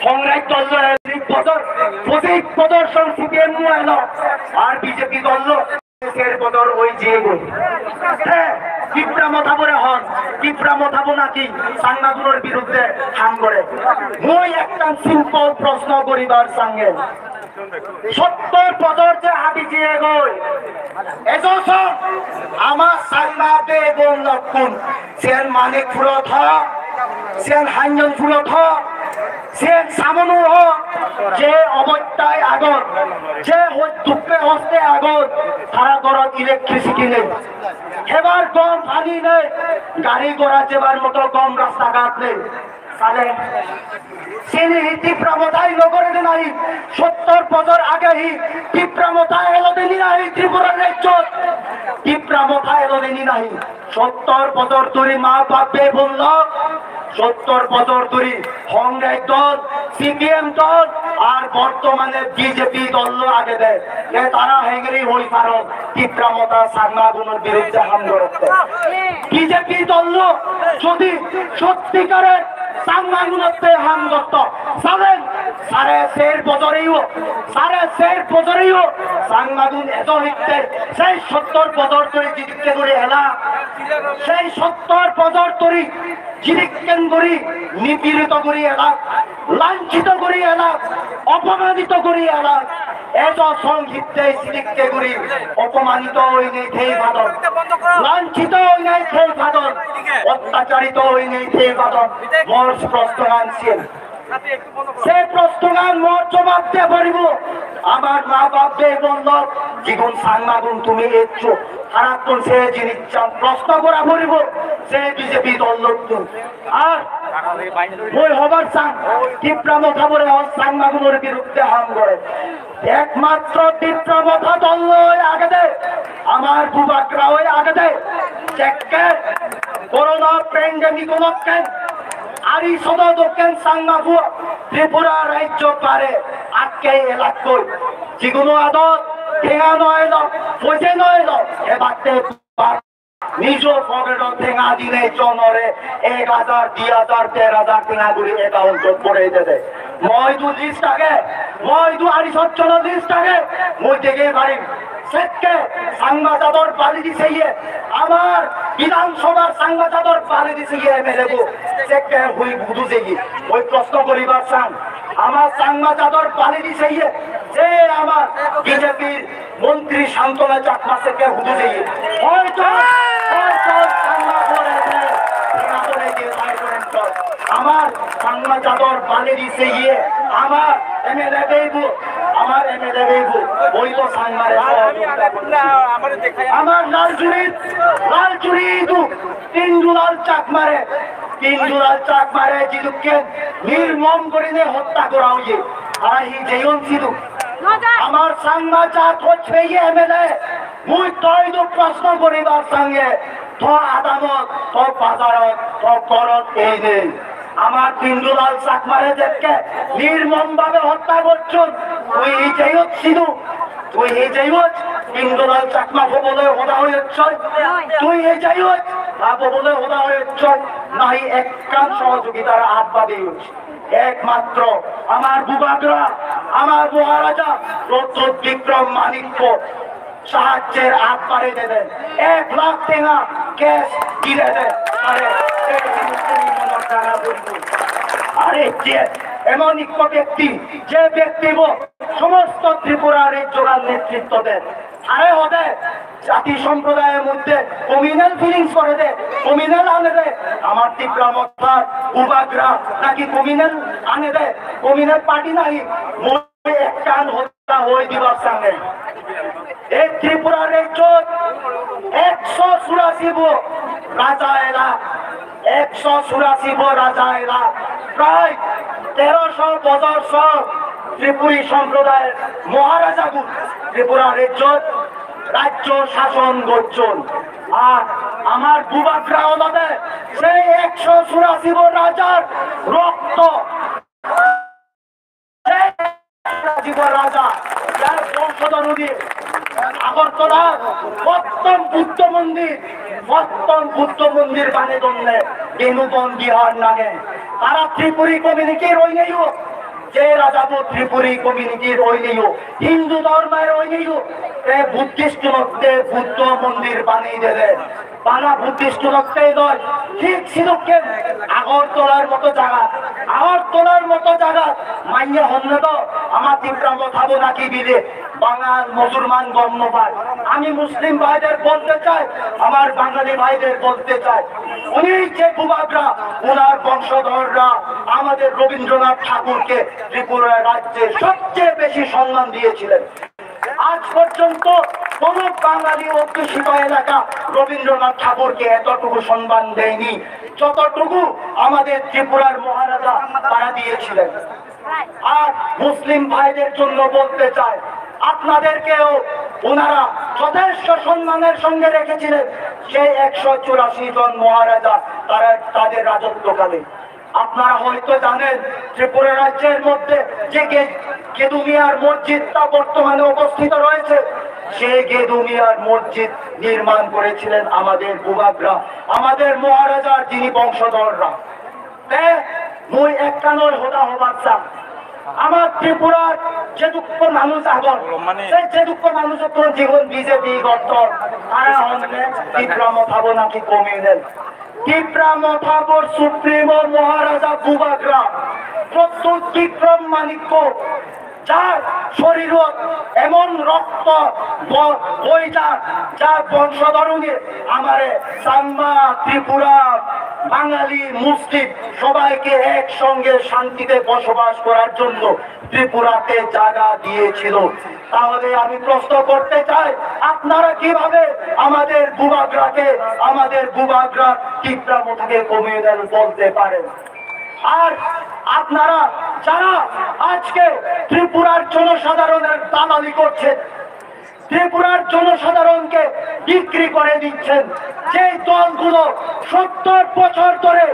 কংগ্রেস দল প্রদর্শন সিপিএম এলো আর বিজেপি দল বদল ওই যে তীব্রা মথাবরে হন তীব্রা মথাবো নাকি সাংবাদুলোর বিরুদ্ধে হাম করে মই একটা সিম্পল প্রশ্ন করিবার সঙ্গে 70 বছর যে হাবি দিয়ে গই এজস আমার সাংবাদে এবং লক্ষণ সেন মানিক ফুলত সেন হাঞ্জন ফুলত সেন সামনু যে অবস্থায় আগত যে দুঃখে হস্তে আগত তারা ঘরত ইলেকট্রিসিটি নেই এবার কম পানি নেই গাড়ি ঘোড়া যাবার মতো কম রাস্তাঘাট নেই তীব্রমতায় নগরে নাই 70 বছর আগে তীব্রমতায় এলো দিনই নাই ত্রিপুরার রাজ্য তীব্রমতায় এলো দিনই নাই 70 বছর ধরে মা বাপে বলল 70 বছর ধরে কংগ্রেস দল সিপিএম দল আর বর্তমানে বিজেপি দল আগে দেয় তারা হেঙ্গেরি হই কারণ তীব্রমতা সাংবাদুনের বিরুদ্ধে হাম করতে বিজেপি দল যদি সত্যিকারের সাংবাদুনতে হাম করত সাড়ে 6 বছরেও সাংবাদুন এত হইতে সেই 70 বছর ধরে জিদিকে করে এলা সেই 70 বছর ধরে জিদিকেন করি নিপীড়িত করি এলা লাঞ্ছিত করি এলা অপমানিত করি এলা এত সংক্ষিপ্তে জিদিকে করি অপমানিত হই নেই সেই ভাদন লাঞ্ছিত হই নাই সেই ভাদন অত্যাচারিত হই নেই সেই ভাদন মোর প্রশ্নগান ছিল সে প্রশ্নগান মোর জবাব দিয়ে পারিব আমার মা বাপ বে বলল জীবন সাংবাদুন তুমি এসছো সারাক্ষণ সে জিনিস প্রশ্ন করা পড়িব সে বিজেপি দল আর ওই হবার চান তীব্রমথা বলে সাংবাদুনের বিরুদ্ধে হাম করে একমাত্র তীব্রমথা দল আগে দেয় আমার বুবাকরা ওই আগে দেয় করোনা প্যান্ডেমিক আরি সদ দক্ষিণ সাংবাদু ত্রিপুরা রাজ্য পারে আটকে এলাকায় যেগুলো আদত ঠেঙা নয়ল পয়সা নয়ল এবারতে নিজ পকেট ঠেঙা দিনে জনরে 1000 2000 13,000 ঠেঙা করে অ্যাকাউন্ট করে দেবে মই দু লিস্ট আগে মই দু আরি সচ্ছল লিস্ট আগে মই দেখে পারি সেটকে সাংবাদর পালি দিছে আমার বিধানসভার সাংবাদর পালি দিছে এমএলএ গো সেটকে হই বুঝু যেগি ওই প্রশ্ন করিবার চান আমার সাংবাদর পালি দিছে যে আমার বিজেপির মন্ত্রী শান্তনা চাকমা থেকে বুঝু যেগি হয়তো আমার সাংবাদর পালি দিছে আমার এমএলএ দেবু আমার এমএলএ দেবু ওই তো সাংবাদে আমার লালচুরি দু 3 দুলাল চাক মারে জিদুকে নির্মম করে হত্যা করা হয়ে আর এই যেয়ন ছিল আমার সাংবাদ হচ্ছে এমএলএ মুই তই তো প্রশ্ন করিবার সঙ্গে তো আদালত তো বাজারত তো করত এই নেই আমার 3 দুলাল চাক মারে দেখে নির্মম ভাবে হত্যা করছুন তুই এই যেয়ত ছিল তুই এই যেয়ত 3 দুলাল চাকমা বলে হদা হয়েছ তুই এই যেয়ত বলে হদা হয়েছ নাই একখান সহযোগিতার হাত বাদে একমাত্র আমার বুবাকরা আমার মহারাজা প্রদ্যোৎ বিক্রম মানিক্য সাহায্যের হাত বাড়িয়ে দেবেন 1 লাখ টাকা ক্যাশ কিনে দেন আরে যে এমন এক ব্যক্তি যে ব্যক্তি সমস্ত ত্রিপুরার জোগাড় নেতৃত্ব দেন আরে হবে জাতি সম্প্রদায়ের মধ্যে কমিউনাল ফিলিংস করে দেয় কমিউনাল আনে দেয় আমার তীব্রমথা উবাগ্রা নাকি কমিউনাল আনে দেয় কমিউনাল পার্টি নাই একখান হত্যা হয়ে দিবার সঙ্গে এই ত্রিপুরার রাজ্য 184 রাজা এরা 184 রাজা এরা প্রায় 1300 বছর ত্রিপুরী সম্প্রদায়ের মহারাজা ত্রিপুরা রাজ্য শাসন করছেন আর আমার বুবাকরা হলে সেই 184 রাজার রক্ত রাজা যার বংশধর আগরতলা প্রথম বুদ্ধ মন্দির বানে দলে বেনুবন বিহার নাগে তারা ত্রিপুরী কমিউনিটির ওই নেই যে রাজাপুর ত্রিপুরী কমিউনিটির ওই নেই হিন্দু ধর্মের ওই নেই বুদ্ধিস্ট মধ্যে বুদ্ধ মন্দির বানিয়ে দেবে বানা বুদ্ধিস্ট রক্তে নয় ঠিক সিধুকে আগরতলার মতো জায়গা আগরতলার মতো জায়গা মাইয়া হন্যে তো আমার তীব্রা মথাবো নাকি বিলে বাঙাল মুসলমান গণ্য পায় আমি মুসলিম ভাইদের বলতে চাই আমার বাঙালি ভাইদের বলতে চাই উনি যে ভূভাগরা ওনার বংশধররা আমাদের রবীন্দ্রনাথ ঠাকুরকে ত্রিপুরা রাজ্যে সবচেয়ে বেশি সম্মান দিয়েছিলেন আজ পর্যন্ত কোন বাঙালি অধ্যুষিত এলাকা রবীন্দ্রনাথ ঠাকুরকে এতটুকু সম্মান দেয়নি যতটুকু আমাদের ত্রিপুরার মহারাজা তারা দিয়েছিলেন আর মুসলিম ভাইদের জন্য বলতে চাই আপনাদেরকেও ওনারা যথেষ্ট সম্মানের সঙ্গে রেখেছিলেন সেই 184 জন মহারাজা তারা তাদের রাজত্বকালে আপনারা হয়তো জানেন ত্রিপুরা রাজ্যের মধ্যে যে গেদুমিয়ার মসজিদটা বর্তমানে অবস্থিত রয়েছে সেই গেদুমিয়ার মসজিদ নির্মাণ করেছিলেন আমাদের ভূভাগরা আমাদের মহারাজার যিনি বংশধররা মুই একখানোর হোদা হবার চান আমার ত্রিপুরার যে দুঃখ মানুষ আগর সেই যে দুঃখ মানুষের তো জীবন বিজেপি গঠন তারা তীব্রা মথাবো নাকি কমিয়ে দেন তীব্রা মথাবর সুপ্রিমো মহারাজা ভূভাগরা প্রত্যুত বিক্রম মাণিক্য যার শরীরত এমন রক্ত বই যার বংশধরণে আমারে সাংমা ত্রিপুরা বাঙালি মুসলিম সবাইকে একসঙ্গে শান্তিতে বসবাস করার জন্য ত্রিপুরাতে জায়গা দিয়েছিল তাহলে আমি প্রশ্ন করতে চাই আপনারা কিভাবে আমাদের ভূভাগরাকে আমাদের ভূভাগরা তীব্রা মথাকে কমিয়ে দেন বলতে পারেন আর আপনারা যারা আজকে ত্রিপুরার জনসাধারণের দালালি করছেন ত্রিপুরার জনসাধারণকে বিক্রি করে দিচ্ছেন যে দলগুলো 70 বছর ধরে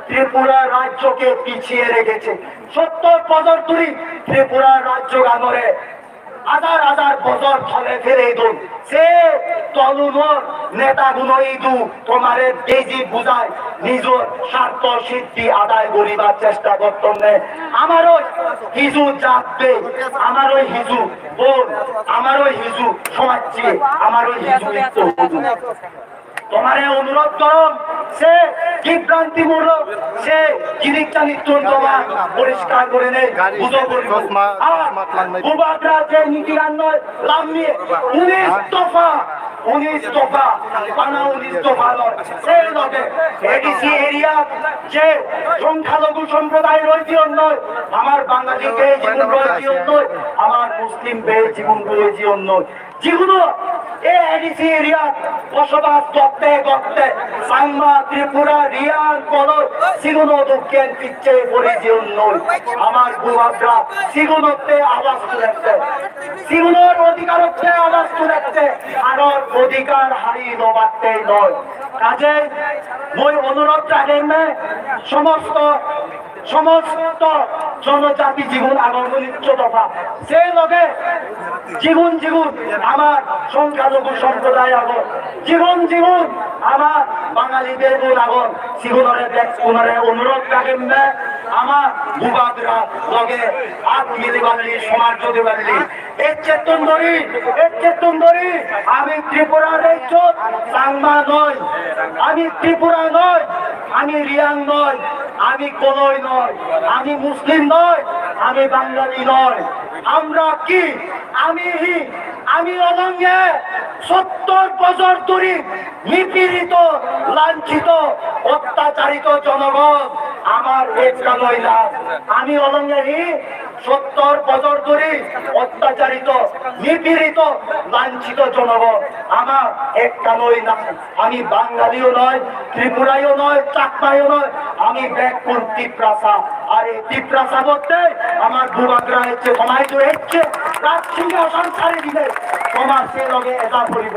ত্রিপুরা রাজ্যকে পিছিয়ে রেখেছে 70 বছর ধরে ত্রিপুরা রাজ্য গানরে হাজার হাজার বছর ফলে ফেলে দোল সে তলুনোর নেতাগুলো ইদু তোমারে বেজি বুঝায় নিজের স্বার্থ সিদ্ধি আদায় করিবার চেষ্টা করতেন আমারও হিজু জাতবে আমারও হিজু বোন আমারও হিজু সমাজে আমারও হিজু তোমারে অনুরোধ করম সে বিভ্রান্তিমূলক সে জিনিসটা নিত্যমান পরিষ্কার করে নেই ভূভাগরা যে নীতিরান্নয় লাভ নিয়ে 19 দফা 19 দফা নয় সেই লগে এডিসি এরিয়া যে সংখ্যালঘু সম্প্রদায় রয়েছে নয় আমার বাঙালি বেয়ে জীবন রয়েছে নয় আমার মুসলিম বেয়ে জীবন রয়েছে নয় যেগুলো এই এডিসি এরিয়া বসবাস করতে করতে সাংমা ত্রিপুরা রিয়ান কলর সেগুলো দক্ষিণ পিচ্ছে পড়ে জীবন নয় আমার ভূভাগরা সেগুলোতে আওয়াজ তুলেছে সেগুলোর অধিকারত্বে আওয়াজ তুলেছে আর অধিকার হারিয়ে নেবাতে নয় কাজে মই অনুরোধ জানেন না সমস্ত জনজাতি জীবন আগমন উচ্চ দফা সে লগে জীবন আমার সংখ্যালঘু সম্প্রদায় আগর জীবন আমার বাঙালিদের গুণ আগর জীবনের অনুরোধ রাখেন না আমার ভূভাগরা লগে হাত মিলে বাঙালি সমাজ যদি বাঙালি এর চেতন ধরি আমি ত্রিপুরার রাজ্য সাংমা নয় আমি ত্রিপুরা নয় আমি রিয়াং নয় আমি কোনই নয় আমি মুসলিম নয় আমি বাঙালি নয় আমরা কি আমি অলঙ্গে 70 বছর ধরে নিপীড়িত লাঞ্ছিত অত্যাচারিত জনগণ আমার একটা নয় না আমি অলঙ্গে 70 বছর ধরে অত্যাচারিত নিপীড়িত লাঞ্ছিত জনগণ আমার একটা নয় না আমি বাঙালিও নয় ত্রিপুরাইও নয় চাকমাইও নয় আমি ব্যাকুল তীব্রাসা আর এই তীব্রাসা বলতে আমার ভূভাগরা হচ্ছে তোমায় তো হচ্ছে রাজসিংহাসন ছাড়ি দিলে তোমার সে লগে এটা করিব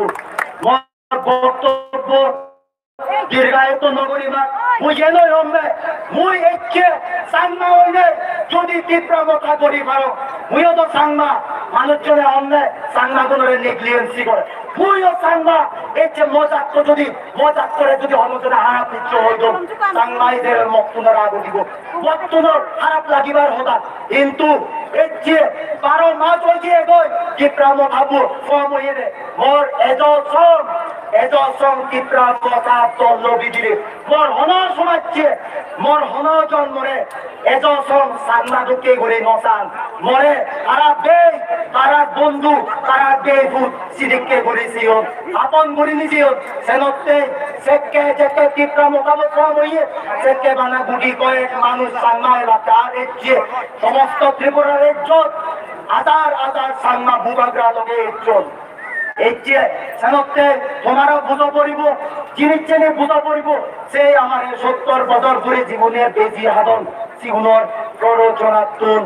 বক্তব্য দীর্ঘায়িত নগরী বা বুঝে নয় রমবে মুই এসছে সাংমা হইলে যদি তীব্রা মথা করি পারো মুইও তো সাংমা মানুষজনে অন্য সাংমা গুলোরে নেগলিজেন্সি করে মুইও সাংমা এই যে মজাক করে যদি অনুজনে হারাপ দিচ্ছে হইতো সাংমাইদের মক্তুনার আগু দিব মক্তুনার খারাপ লাগিবার হতা কিন্তু এই যে 12 মাস হয়েছে এগোয় কি প্রাম ভাবু ফর্ম হইয়ে মোর এজসং কিপ্রা কথা তল্লবি দিলে মোর হন সমাজছে মোর হন জন্মরে এজসং সাংমাদুকে ঘুরে নসান মরে তারা বন্ধু তারা বেফুট সিদিককে ঘুরেছিও আপন ঘুরে নিছিও সেনতে সেকে যেকে কিপ্রা মোকাবো ফর্ম হইয়ে সেকে বানা গুটি কয়েক মানুষ সাংমা এলাকা এসছে সমস্ত ত্রিপুরার ইজ্জত হাজার সাংমা ভূভাগরা লগে ইজ্জত এই যে সেনতে তোমারও বুঝা পড়িব জিনিস চেনে বুঝা পড়িব সেই আমার 70 বছর ধরে জীবনের বেজি হাদন জীবনের প্ররোচনাতুন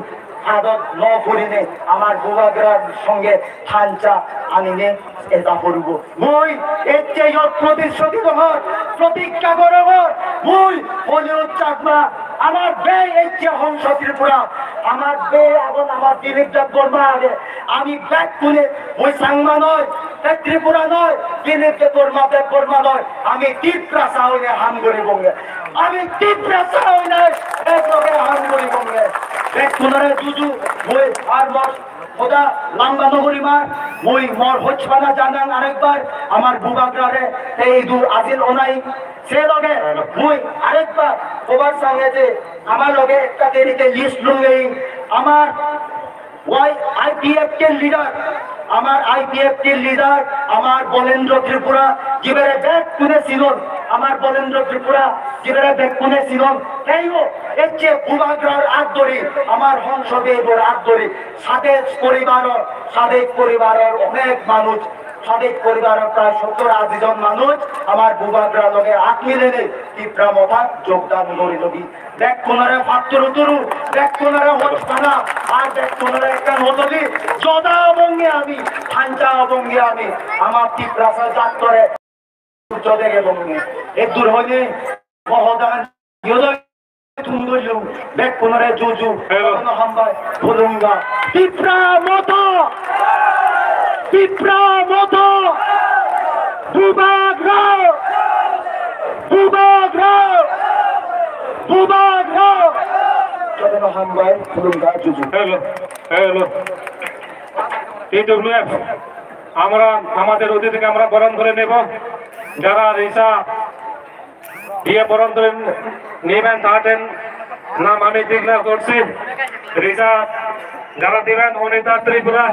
আদত ন করিনে আমার ভূভাগরার সঙ্গে থানচা আনিনে এটা করব মই এই যে প্রতিশ্রুতি ঘর প্রতিজ্ঞা করব মই হলিউড চাকমা আমার বে এই যে হংস ত্রিপুরা আমার বে এখন আমার দিলীপ দেব বর্মা আগে আমি ব্যাগ তুলে ওই সাংমা নয় ত্রিপুরা নয় দিলীপ দেব বর্মা নয় আমি তীব্রা সাহনে হাম করি বঙ্গে আমি তীব্রা সাহনে এক লগে হাম করি বঙ্গে এক তুলরে জুজু মই আর মর খোদা লাম্বা নগরী মার মই মর হচ্ছানা জানান আরেকবার আমার ভূভাগরারে এই দূর আজিল ওনাই সে লগে মই আরেকবার ওবার সঙ্গে যে আমার লগে একটা দেরিতে লিস্ট লুঙ্গে আমার আইপিএফ কে লিডার আমার বলেন্দ্র ত্রিপুরা জিবেরে ব্যাগ তুলে ছিল আমার বলেন্দ্র ত্রিপুরা জিবেরে ব্যাগ তুলে ছিল তাইও এর যে ভূভাগরার আদরি আমার হংসদেবর আদরি সাদেশ পরিবারের অনেক মানুষ সাদেক পরিবারের প্রায় 70-80 জন মানুষ আমার ভূভাগরা লগে হাত মিলে তীব্রা মথা যোগদান করি লবি দেখ কোনারে পাত্র উতরু দেখ কোনারে হচ্ছানা আর দেখ কোনারে একটা নদী জদা অবঙ্গে আমি খাঞ্চা অবঙ্গে আমি আমার তীব্রা যাত্রে জদেগে বঙ্গে এক দূর হইলে মহদান তুমি বললু দেখ কোনারে জুজু হাম্বাই বলুঙ্গা তীব্রা মতো ভূভাগরা জদেগে হাম্বাই বলুঙ্গা জুজু হ্যালো TWF আমরা আমাদের অতিথিকে আমরা বরণ করে নেব যারা রিসা দিয়ে বরণ করে নেবেন তাদের নাম আমি ডিক্লেয়ার করছি রিসা যারা দিবেন অনিতা ত্রিপুরা